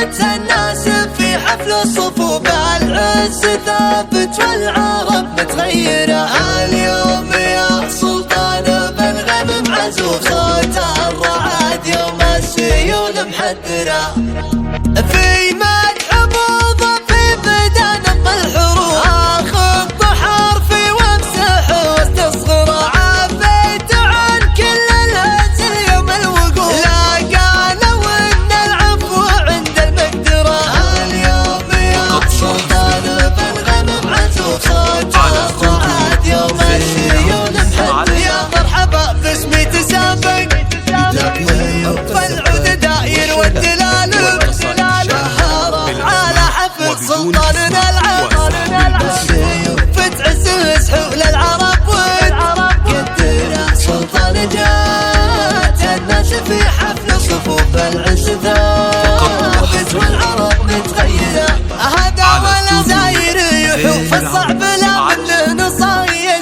جات الناس في حفل الصفوف العز ثابت والعرب متغيرة. اليوم يا سلطان بالغمم عزوف صوت الرعد يوم السيول محدرة. في مدح بوضة في بدا نبض الحروف اخذ حرفي وامسحه واستصغره. عفيت عن كل الهزل يوم الوقوف لا قالوا ان العفو عند المقدرة. اليوم يا سلطان بالغمم عزوف صوت الرعد يوم السيول محدرة. يا مرحبا باسمي تسابق فالعود داير والدلال على حفل سلطاننا العرب فتعز سحول العرب قدر سلطان جات الناس في حفل صفوف العز ثابت والعرب متغيرة. هذا ولا زاير يحوف الصعب لا منه نصاير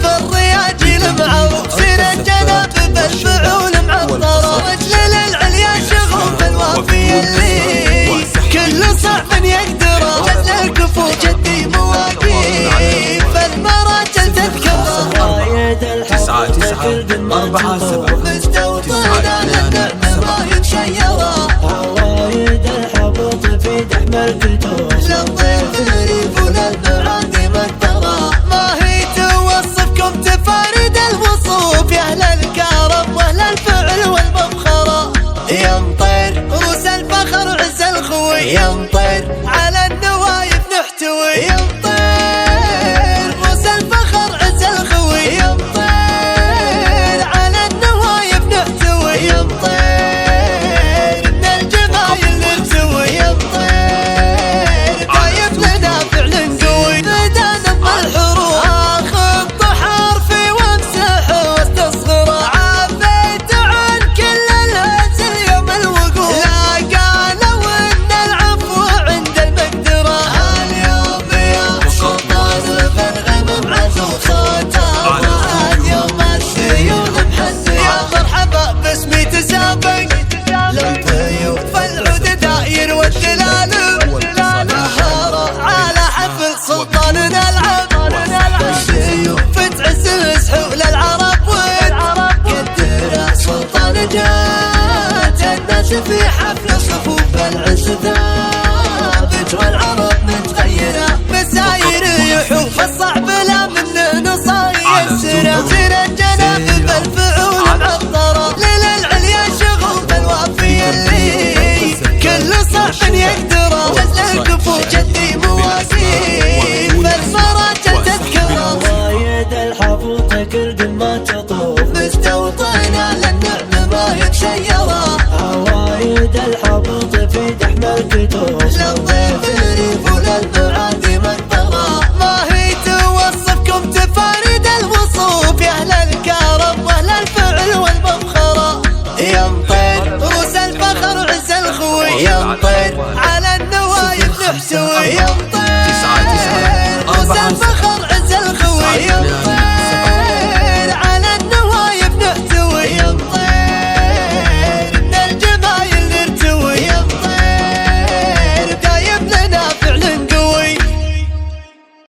بالرياجيل معروف سير الجناب بالفعول معطرة. رجل العليا شغوف الوافي اللي كل صعب يقدره. جل الكفو جدي مواقيف المراجل تذكره. رايد الحب كل 4 7 مستوطنا للنعم ما يتشيره. رايد الحب في دحم الكتوب للضيف الريف وللمعادي مقدره. ما هي توصفكم تفارد الوصوف يا اهل الكرم واهل الفعل والمبخره. يمطر روس الفخر عز الخوي يمطر على النوايف نحتوي. يمطر روس الفخر عز الخوي يمطر على النوايف نحتوي. يمطر من الجمايل نرتوي. يمطر طايف لنا فعل قوي بدا نبض الحروف اخذ حرفي وامسحه واستصغره. عفيت عن كل الهزل يوم الوقوف لا قالوا ان العفو عند المقدرة. اليوم يا سلطان بالغمم عزوف صوت الرعد يوم السيول محدرة. يا مرحبا باسمي تسابق للضيوف فالعود داير والدلال على حفل سلطاننا العرب فتعز سحول العرب قدر سلطان جات الناس في حفل صفوف العز ثابت والعرب متغيرة. مساير يحوف الصعب لا منه نصاير سير الجناب بالفعول معطرة. للعليا شغوف الوافي اللي كل صعب يقدره. جل الكفو جدي مواقيف المراجل تذكره. رايد الحفوظ كل ما تطوف مستوطنا للنعم ما يتشيره. عوايد الحفوظ في دحم الكتوب